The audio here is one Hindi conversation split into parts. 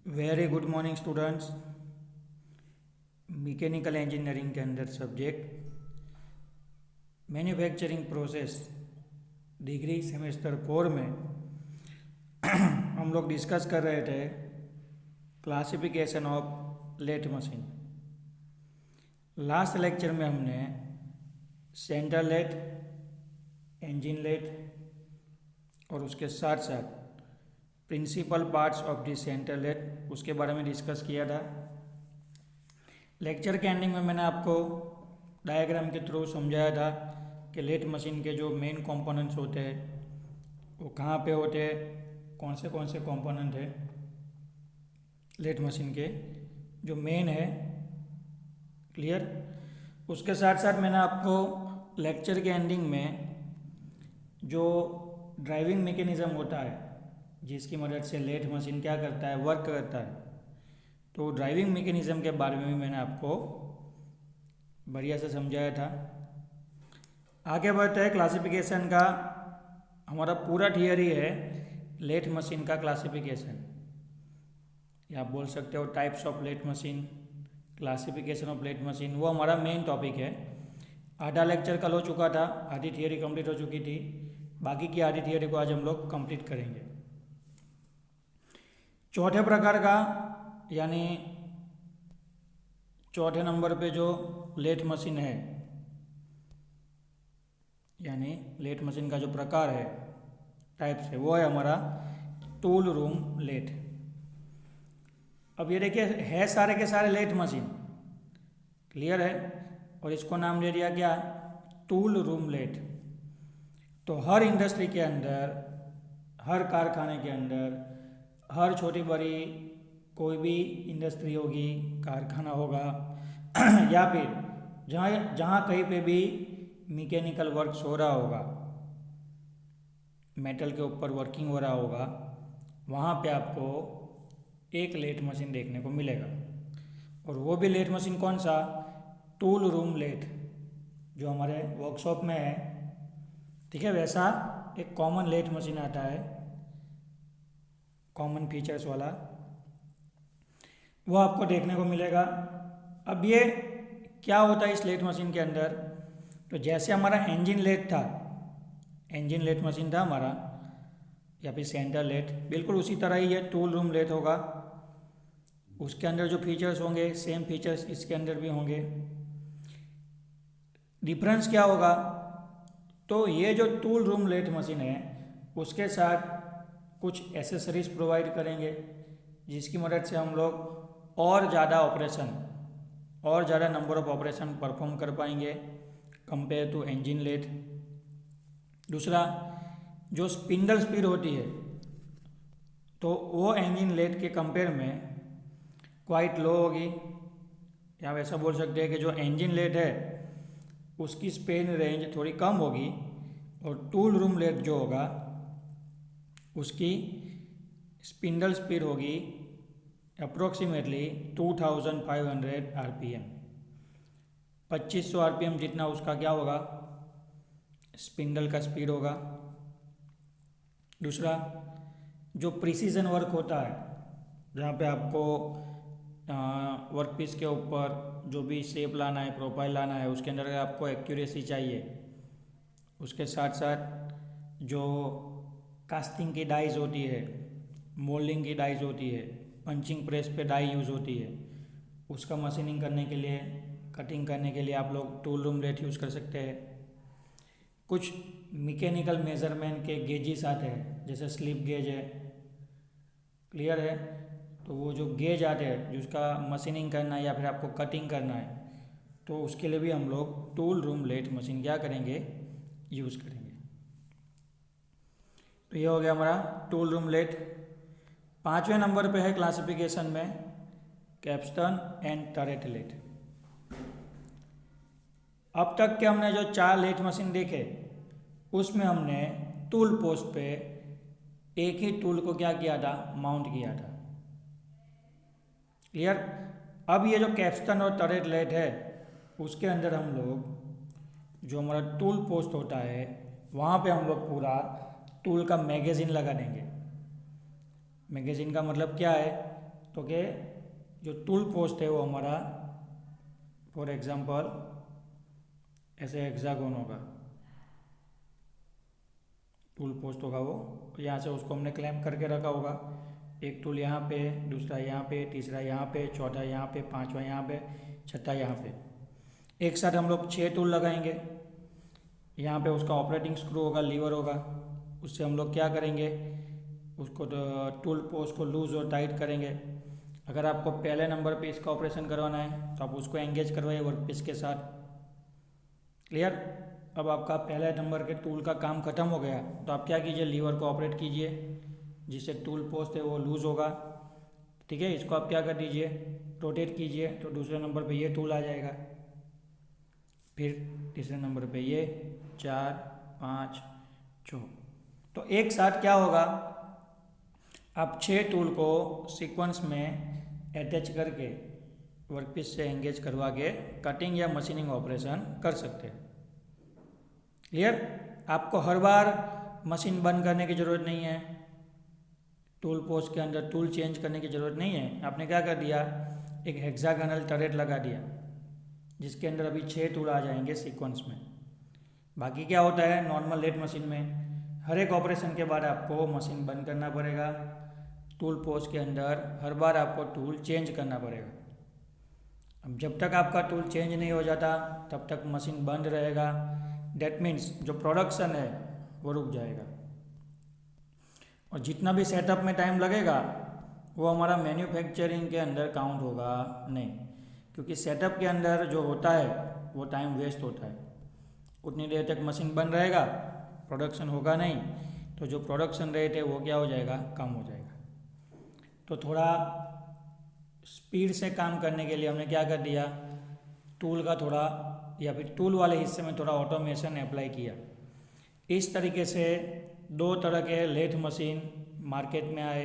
Very good morning students. Mechanical engineering के अंदर subject manufacturing process degree semester 4 में हम लोग डिस्कस कर रहे थे classification of lathe machine. Last lecture में हमने सेंटर लेथ, इंजन लेथ और उसके साथ साथ principal parts of the centre lathe उसके बारे में डिस्कस किया था। लेक्चर के एंडिंग में मैंने आपको डायग्राम के थ्रू समझाया था कि लेथ मशीन के जो मेन कंपोनेंट्स होते हैं वो कहाँ पे होते हैं, कौन से कंपोनेंट है लेथ मशीन के जो मेन है। क्लियर। उसके साथ साथ मैंने आपको लेक्चर के एंडिंग में जो ड्राइविंग मैकेनिज्म होता है जिसकी मदद से लेथ मशीन क्या करता है, वर्क करता है, तो ड्राइविंग मैकेनिज्म के बारे में भी मैंने आपको बढ़िया से समझाया था। आगे बढ़ते हैं क्लासिफिकेशन का। हमारा पूरा थियरी है लेथ मशीन का क्लासिफिकेशन, या आप बोल सकते हो types of lathe machine, classification of lathe machine, वो हमारा मेन टॉपिक है। आधा लेक्चर कल हो चुका था, आधी थियरी कंप्लीट हो चुकी थी, बाकी की आधी थियरी को आज हम लोग कंप्लीट करेंगे। चौथे प्रकार का यानी चौथे नंबर पे जो लेथ मशीन है, यानी लेथ मशीन का जो प्रकार है, टाइप्स है, वो है हमारा टूल रूम लेथ। अब ये देखिए है सारे के सारे लेथ मशीन, क्लियर है, और इसको नाम दे दिया क्या, टूल रूम लेथ। तो हर इंडस्ट्री के अंदर, हर कारखाने के अंदर, हर छोटी बड़ी कोई भी इंडस्ट्री होगी, कारखाना होगा या फिर जहाँ कहीं पे भी मैकेनिकल वर्क्स हो रहा होगा, मेटल के ऊपर वर्किंग हो रहा होगा, वहाँ पे आपको एक लेथ मशीन देखने को मिलेगा। और वो भी लेथ मशीन कौन सा, टूल रूम लेथ, जो हमारे वर्कशॉप में है। ठीक है, वैसा एक कॉमन लेथ मशीन आता है, कॉमन फीचर्स वाला, वो आपको देखने को मिलेगा। अब ये क्या होता है इस लेथ मशीन के अंदर, तो जैसे हमारा इंजन लेथ था, इंजन लेथ मशीन था हमारा, या फिर सेंटर लेथ, बिल्कुल उसी तरह ही ये टूल रूम लेथ होगा। उसके अंदर जो फीचर्स होंगे सेम फीचर्स इसके अंदर भी होंगे। डिफरेंस क्या होगा, तो ये जो टूल रूम लेथ मशीन है उसके साथ कुछ एसेसरीज प्रोवाइड करेंगे जिसकी मदद से हम लोग और ज़्यादा ऑपरेशन, और ज़्यादा नंबर ऑफ ऑपरेशन परफॉर्म कर पाएंगे कंपेयर टू इंजन लेथ। दूसरा, जो स्पिंडल स्पीड होती है तो वो इंजन लेथ के कंपेयर में क्वाइट लो होगी, या वैसा बोल सकते हैं कि जो इंजन लेथ है उसकी स्पेन रेंज थोड़ी कम होगी, और टूल रूम लेथ जो होगा उसकी स्पिंडल स्पीड होगी अप्रोक्सीमेटली 2500 आरपीएम, 2500 आरपीएम जितना उसका क्या होगा, स्पिंडल का स्पीड होगा। दूसरा, जो प्रिसीजन वर्क होता है, जहाँ पे आपको वर्कपीस के ऊपर जो भी शेप लाना है, प्रोफाइल लाना है, उसके अंदर आपको एक्यूरेसी चाहिए। उसके साथ साथ जो कास्टिंग की डाइज होती है, मोल्डिंग की डाइज होती है, पंचिंग प्रेस पे डाई यूज़ होती है, उसका मशीनिंग करने के लिए, कटिंग करने के लिए आप लोग टूल रूम लेथ यूज़ कर सकते हैं। कुछ मैकेनिकल मेजरमेंट के गेजेस आते हैं, जैसे स्लिप गेज है, क्लियर है, तो वो जो गेज आते हैं जिसका मशीनिंग करना है या फिर आपको कटिंग करना है, तो उसके लिए भी हम लोग टूल रूम लेथ मशीन क्या करेंगे, यूज़ करेंगे। तो ये हो गया हमारा टूल रूम लेथ। पाँचवें नंबर पे है क्लासिफिकेशन में कैप्स्टन एंड टरेट लेथ। अब तक के हमने जो 4 लेथ मशीन देखे उसमें हमने टूल पोस्ट पे एक ही टूल को क्या किया था, माउंट किया था। क्लियर। अब ये जो कैप्स्टन और टरेट लेथ है उसके अंदर हम लोग जो हमारा टूल पोस्ट होता है वहाँ पे हम लोग पूरा टूल का मैगजीन लगा देंगे। मैगजीन का मतलब क्या है, तो कि जो टूल पोस्ट है वो हमारा फॉर एग्जांपल ऐसे हेक्सागोन होगा, टूल पोस्ट होगा वो, यहाँ से उसको हमने क्लैम्प करके रखा होगा। एक टूल यहाँ पे, दूसरा यहाँ पे, तीसरा यहाँ पे, चौथा यहाँ पे, पांचवा यहाँ पे, छठा यहाँ पे। एक साथ हम लोग 6 टूल लगाएंगे। यहाँ पे उसका ऑपरेटिंग स्क्रू होगा, लीवर होगा, उससे हम लोग क्या करेंगे, उसको टूल पोस्ट को लूज और टाइट करेंगे। अगर आपको पहले नंबर पे इसका ऑपरेशन करवाना है तो आप उसको एंगेज करवाइए वर्कपीस के साथ। क्लियर। अब आपका पहले नंबर के टूल का काम खत्म हो गया तो आप क्या कीजिए, लीवर को ऑपरेट कीजिए जिससे टूल पोस्ट है वो लूज़ होगा। ठीक है, इसको आप क्या कर दीजिए, रोटेट कीजिए तो दूसरे नंबर पे ये टूल आ जाएगा, फिर तीसरे नंबर पे ये, 4, 5, 6। तो एक साथ क्या होगा, आप 6 टूल को सीक्वेंस में अटैच करके वर्कपीस से एंगेज करवा के कटिंग या मशीनिंग ऑपरेशन कर सकते हैं। क्लियर। आपको हर बार मशीन बंद करने की ज़रूरत नहीं है, टूल पोस्ट के अंदर टूल चेंज करने की ज़रूरत नहीं है। आपने क्या कर दिया, एक हेक्सागोनल टरेट लगा दिया जिसके अंदर अभी 6 टूल आ जाएंगे सीक्वेंस में। बाकी क्या होता है, नॉर्मल लेट मशीन में हर एक ऑपरेशन के बाद आपको मशीन बंद करना पड़ेगा, टूल पोस्ट के अंदर हर बार आपको टूल चेंज करना पड़ेगा। अब जब तक आपका टूल चेंज नहीं हो जाता तब तक मशीन बंद रहेगा। डेट मीन्स जो प्रोडक्शन है वो रुक जाएगा, और जितना भी सेटअप में टाइम लगेगा वो हमारा मैन्युफैक्चरिंग के अंदर काउंट होगा नहीं, क्योंकि सेटअप के अंदर जो होता है वो टाइम वेस्ट होता है। उतनी देर तक मशीन बंद रहेगा, प्रोडक्शन होगा नहीं, तो जो प्रोडक्शन रेट है वो क्या हो जाएगा, कम हो जाएगा। तो थोड़ा स्पीड से काम करने के लिए हमने क्या कर दिया, टूल का थोड़ा या फिर टूल वाले हिस्से में थोड़ा ऑटोमेशन अप्लाई किया। इस तरीके से 2 तरह के लेथ मशीन मार्केट में आए,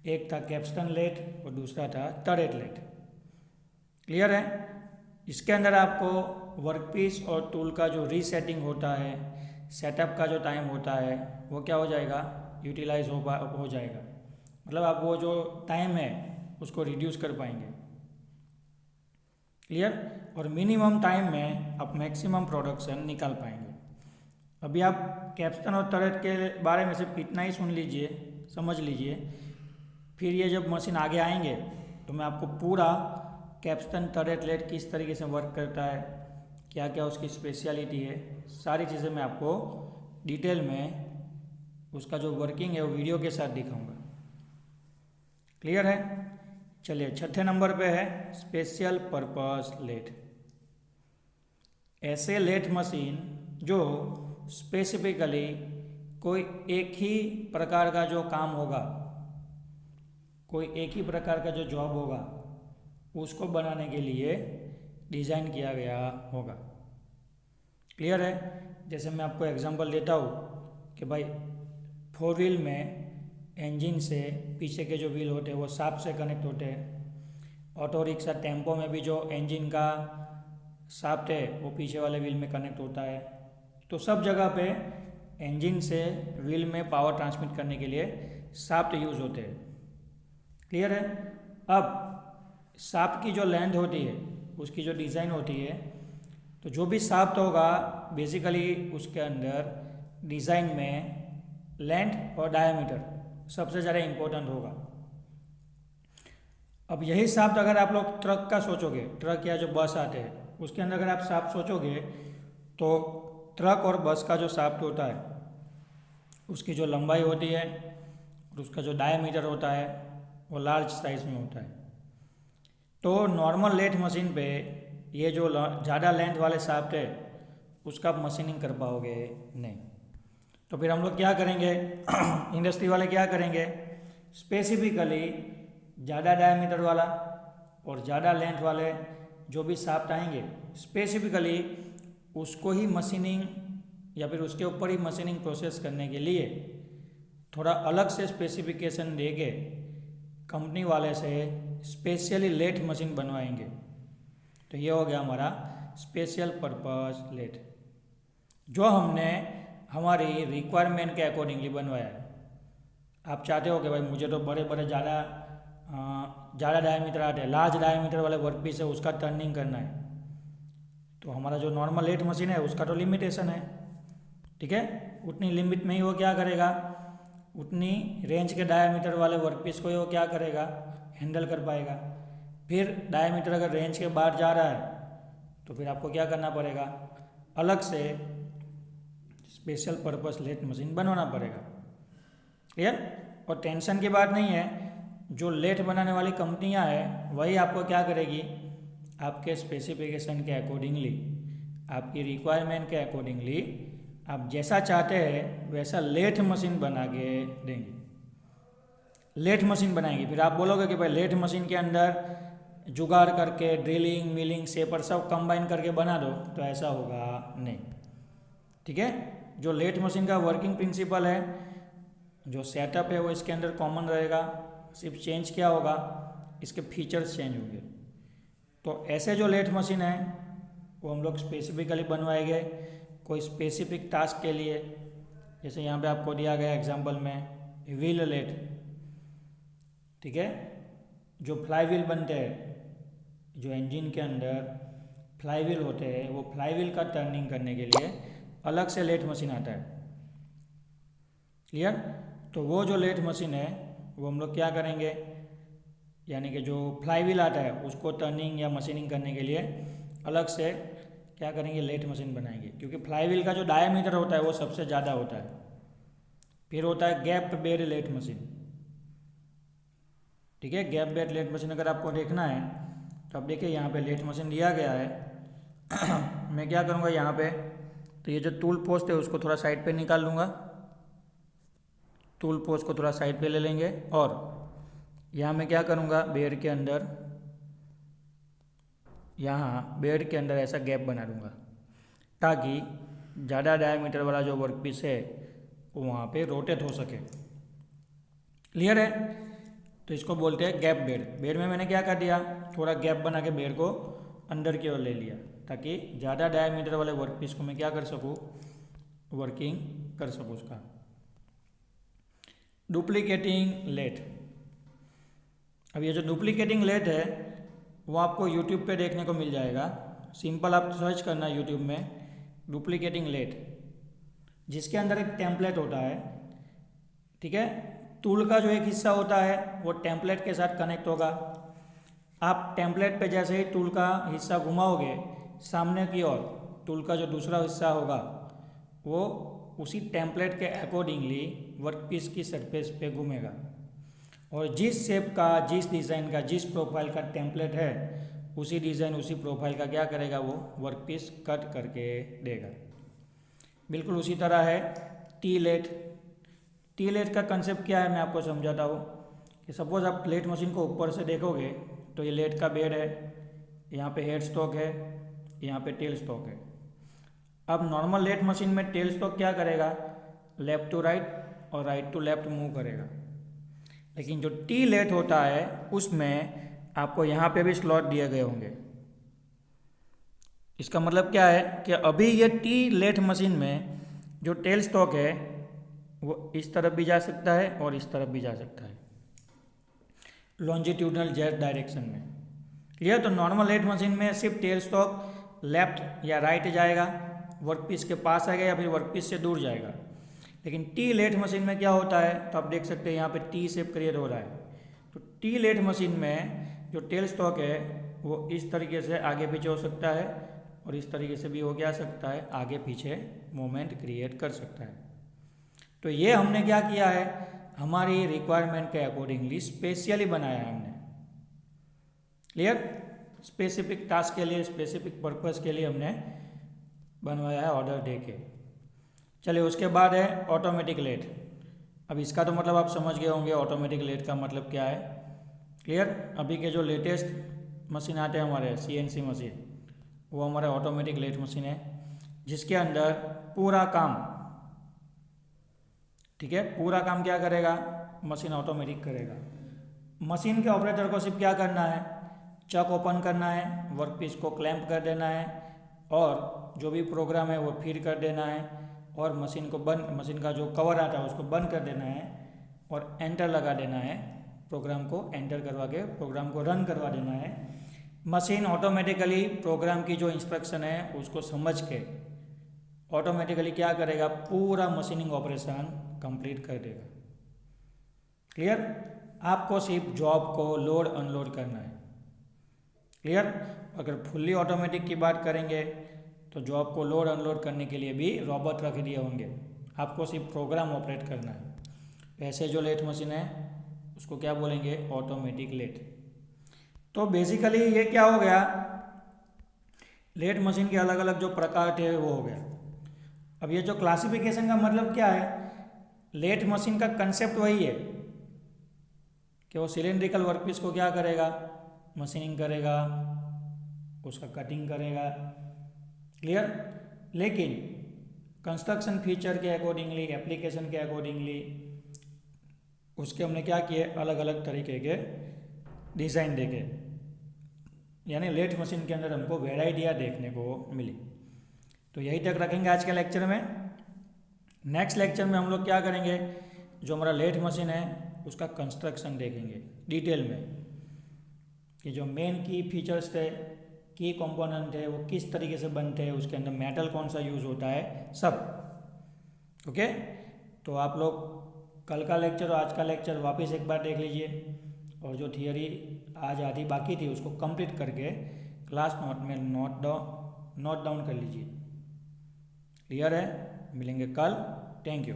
एक था कैप्स्टन लेथ और दूसरा था टरेट लेथ। क्लियर है। इसके अंदर आपको वर्कपीस और टूल का जो रीसेटिंग होता है, सेटअप का जो टाइम होता है वो क्या हो जाएगा, यूटिलाइज हो जाएगा। मतलब आप वो जो टाइम है उसको रिड्यूस कर पाएंगे। क्लियर। और मिनिमम टाइम में आप मैक्सिमम प्रोडक्शन निकाल पाएंगे। अभी आप कैप्स्टन और टरेट के बारे में सिर्फ इतना ही सुन लीजिए, समझ लीजिए, फिर ये जब मशीन आगे आएंगे तो मैं आपको पूरा कैप्स्टन टरेट लेथ किस तरीके से वर्क करता है, क्या क्या उसकी स्पेशलिटी है, सारी चीज़ें मैं आपको डिटेल में उसका जो वर्किंग है वो वीडियो के साथ दिखाऊंगा। क्लियर है। चलिए, छठे नंबर पे है स्पेशल पर्पस लेथ। ऐसे लेथ मशीन जो स्पेसिफिकली कोई एक ही प्रकार का जो काम होगा, कोई एक ही प्रकार का जो जॉब होगा उसको बनाने के लिए डिज़ाइन किया गया होगा। क्लियर है। जैसे मैं आपको एग्जांपल देता हूँ कि भाई 4 व्हील में इंजन से पीछे के जो व्हील होते हैं वो शाफ्ट से कनेक्ट होते हैं। ऑटो रिक्शा टेम्पो में भी जो इंजन का शाफ्ट है वो पीछे वाले व्हील में कनेक्ट होता है। तो सब जगह पे इंजन से व्हील में पावर ट्रांसमिट करने के लिए शाफ्ट यूज़ होते हैं। क्लियर है। अब शाफ्ट की जो लेंथ होती है, उसकी जो डिज़ाइन होती है, तो जो भी शाफ्ट होगा बेसिकली उसके अंदर डिज़ाइन में लेंथ और डायमीटर सबसे ज़्यादा इम्पोर्टेंट होगा। अब यही शाफ्ट अगर आप लोग ट्रक का सोचोगे, ट्रक या जो बस आते हैं उसके अंदर अगर आप शाफ्ट सोचोगे तो ट्रक और बस का जो शाफ्ट होता है उसकी जो लंबाई होती है और उसका जो डायमीटर होता है वो लार्ज साइज में होता है। तो नॉर्मल लेथ मशीन पे ये जो ज़्यादा लेंथ वाले शाफ्ट है उसका आप मशीनिंग कर पाओगे नहीं। तो फिर हम लोग क्या करेंगे इंडस्ट्री वाले क्या करेंगे, स्पेसिफिकली ज़्यादा डायमीटर वाला और ज़्यादा लेंथ वाले जो भी शाफ्ट आएंगे स्पेसिफिकली उसको ही मशीनिंग या फिर उसके ऊपर ही मशीनिंग प्रोसेस करने के लिए थोड़ा अलग से स्पेसिफिकेशन देके कंपनी वाले से स्पेशली लेथ मशीन बनवाएंगे। तो ये हो गया हमारा स्पेशल पर्पस लेथ, जो हमने हमारी रिक्वायरमेंट के अकॉर्डिंगली बनवाया है। आप चाहते हो कि भाई मुझे तो बड़े बड़े ज़्यादा ज़्यादा डायमीटर आते हैं, लार्ज डायमीटर वाले वर्क पीस है उसका टर्निंग करना है, तो हमारा जो नॉर्मल लेथ मशीन है उसका तो लिमिटेशन है, ठीक है। उतनी लिमिट में ही वो क्या करेगा, उतनी रेंज के डायमीटर वाले वर्क पीस को ही वो क्या करेगा, हैंडल कर पाएगा। फिर डायमीटर अगर रेंज के बाहर जा रहा है तो फिर आपको क्या करना पड़ेगा, अलग से स्पेशल पर्पस लेथ मशीन बनवाना पड़ेगा। क्लियर। और टेंशन की बात नहीं है, जो लेथ बनाने वाली कंपनियां हैं वही आपको क्या करेगी, आपके स्पेसिफिकेशन के अकॉर्डिंगली, आपकी रिक्वायरमेंट के अकॉर्डिंगली आप जैसा चाहते हैं वैसा लेथ मशीन बना के देंगे। लेथ मशीन बनाएंगे, फिर आप बोलोगे कि भाई लेथ मशीन के अंदर जुगाड़ करके ड्रिलिंग मिलिंग शेपर सब कंबाइन करके बना दो, तो ऐसा होगा नहीं, ठीक है। जो लेथ मशीन का वर्किंग प्रिंसिपल है, जो सेटअप है वो इसके अंदर कॉमन रहेगा, सिर्फ चेंज क्या होगा, इसके फीचर्स चेंज होंगे। तो ऐसे जो लेथ मशीन है वो हम लोग स्पेसिफिकली बनवाएंगे कोई स्पेसिफिक टास्क के लिए। जैसे यहाँ पे आपको दिया गया एग्जांपल में व्हील लेथ, ठीक है। जो फ्लाई व्हील बनते हैं, जो इंजन के अंदर फ्लाई व्हील होते हैं, वो फ्लाई व्हील का टर्निंग करने के लिए अलग से लेथ मशीन आता है। क्लियर। तो वो जो लेथ मशीन है वो हम लोग क्या करेंगे, यानी कि जो फ्लाई व्हील आता है उसको टर्निंग या मशीनिंग करने के लिए अलग से क्या करेंगे, लेथ मशीन बनाएंगे, क्योंकि फ्लाई व्हील का जो डायमीटर होता है वो सबसे ज़्यादा होता है। फिर होता है गैप बेड लेथ मशीन, ठीक है। गैप बेड लेथ मशीन अगर आपको देखना है तो अब देखिए यहाँ पे लेथ मशीन दिया गया है मैं क्या करूँगा यहाँ पे, तो ये जो टूल पोस्ट है उसको थोड़ा साइड पे निकाल लूँगा, टूल पोस्ट को थोड़ा साइड पे ले लेंगे, और यहाँ मैं क्या करूँगा, बेड के अंदर, यहाँ बेड के अंदर ऐसा गैप बना दूँगा ताकि ज़्यादा डायमीटर वाला जो वर्क पीस है वो वहाँ पे रोटेट हो सके। क्लियर है। तो इसको बोलते हैं गैप बेड। बेड में मैंने क्या कर दिया, थोड़ा गैप बना के बेड को अंदर की ओर ले लिया ताकि ज़्यादा डायमीटर वाले वर्क पीस को मैं क्या कर सकूँ, वर्किंग कर सकूँ उसका। Duplicating lathe. अब ये जो डुप्लीकेटिंग लेथ है वो आपको यूट्यूब पे देखने को मिल जाएगा। सिंपल आप सर्च करना यूट्यूब में डुप्लीकेटिंग लेथ, जिसके अंदर एक टेम्पलेट होता है, ठीक है। टूल का जो एक हिस्सा होता है वो टेम्पलेट के साथ कनेक्ट होगा। आप टेम्पलेट पे जैसे ही टूल का हिस्सा घुमाओगे, सामने की ओर टूल का जो दूसरा हिस्सा होगा वो उसी टेम्पलेट के अकॉर्डिंगली वर्कपीस की सरफेस पे घूमेगा, और जिस शेप का, जिस डिज़ाइन का, जिस प्रोफाइल का टेम्पलेट है उसी डिज़ाइन उसी प्रोफाइल का क्या करेगा, वो वर्कपीस कट करके देगा। बिल्कुल उसी तरह है टी लेथ। टी लेथ का कंसेप्ट क्या है मैं आपको समझाता हूँ कि सपोज आप लेथ मशीन को ऊपर से देखोगे तो ये लेथ का बेड है, यहाँ पे हेड स्टॉक है, यहाँ पे टेल स्टॉक है। अब नॉर्मल लेथ मशीन में टेल स्टॉक क्या करेगा, लेफ्ट टू राइट और राइट टू लेफ्ट मूव करेगा, लेकिन जो टी लेथ होता है उसमें आपको यहाँ पे भी स्लॉट दिए गए होंगे। इसका मतलब क्या है कि अभी ये टी लेथ मशीन में जो टेल स्टॉक है वो इस तरफ भी जा सकता है और इस तरफ भी जा सकता है, लॉन्जिट्यूडनल जेड डायरेक्शन में। क्लियर। तो नॉर्मल लेथ मशीन में सिर्फ टेल स्टॉक लेफ्ट या राइट जाएगा, वर्कपीस के पास आएगा या फिर वर्कपीस से दूर जाएगा। लेकिन टी लेथ मशीन में क्या होता है, तो आप देख सकते हैं यहाँ पे टी शेप क्रिएट हो रहा है। तो टी लेथ मशीन में जो टेल स्टॉक है वो इस तरीके से आगे पीछे हो सकता है और इस तरीके से भी हो क्या सकता है, आगे पीछे मूवमेंट क्रिएट कर सकता है। तो ये हमने क्या किया है, हमारी रिक्वायरमेंट के अकॉर्डिंगली स्पेशली बनाया है हमने। क्लियर। स्पेसिफिक टास्क के लिए, स्पेसिफिक पर्पस के लिए हमने बनवाया है ऑर्डर दे के। चलिए उसके बाद है ऑटोमेटिक लेथ। अब इसका तो मतलब आप समझ गए होंगे ऑटोमेटिक लेथ का मतलब क्या है। क्लियर। अभी के जो लेटेस्ट मशीन आते हैं हमारे CNC मशीन, वो हमारे ऑटोमेटिक लेथ मशीन है, जिसके अंदर पूरा काम, ठीक है, पूरा काम क्या करेगा, मशीन ऑटोमेटिक करेगा। मशीन के ऑपरेटर को सिर्फ क्या करना है, चक ओपन करना है, वर्कपीस को क्लैंप कर देना है और जो भी प्रोग्राम है वो फीड कर देना है और मशीन को बंद, मशीन का जो कवर आता है उसको बंद कर देना है और एंटर लगा देना है प्रोग्राम को एंटर करवा के प्रोग्राम को रन करवा देना है। मशीन ऑटोमेटिकली प्रोग्राम की जो इंस्ट्रक्शन है उसको समझ के ऑटोमेटिकली क्या करेगा, पूरा मशीनिंग ऑपरेशन कंप्लीट कर देगा। क्लियर? आपको सिर्फ जॉब को लोड अनलोड करना है। क्लियर? अगर फुल्ली ऑटोमेटिक की बात करेंगे तो जॉब को लोड अनलोड करने के लिए भी रोबोट रख दिए होंगे, आपको सिर्फ प्रोग्राम ऑपरेट करना है। ऐसे जो लेथ मशीन है उसको क्या बोलेंगे, ऑटोमेटिक लेथ। तो बेसिकली ये क्या हो गया, लेथ मशीन के अलग अलग जो प्रकार थे वो हो गया। अब ये जो क्लासिफिकेशन का मतलब क्या है, लेथ मशीन का कंसेप्ट वही है कि वो सिलेंड्रिकल वर्कपीस को क्या करेगा, मशीनिंग करेगा, उसका कटिंग करेगा। क्लियर? लेकिन कंस्ट्रक्शन फीचर के अकॉर्डिंगली, एप्लीकेशन के अकॉर्डिंगली उसके हमने क्या किए, अलग अलग तरीके के डिज़ाइन देखे, यानी लेथ मशीन के अंदर हमको वेराइटियाँ देखने को मिली। तो यही तक रखेंगे आज के लेक्चर में। नेक्स्ट लेक्चर में हम लोग क्या करेंगे, जो हमारा लेथ मशीन है उसका कंस्ट्रक्शन देखेंगे डिटेल में, कि जो मेन की फीचर्स थे, की कंपोनेंट है, वो किस तरीके से बनते हैं, उसके अंदर मेटल कौन सा यूज़ होता है, सब। ओके, तो आप लोग कल का लेक्चर और आज का लेक्चर वापस एक बार देख लीजिए, और जो थियरी आज आधी बाकी थी उसको कंप्लीट करके क्लास नोट में नोट डाउन कर लीजिए। क्लियर है? मिलेंगे कल। Thank you.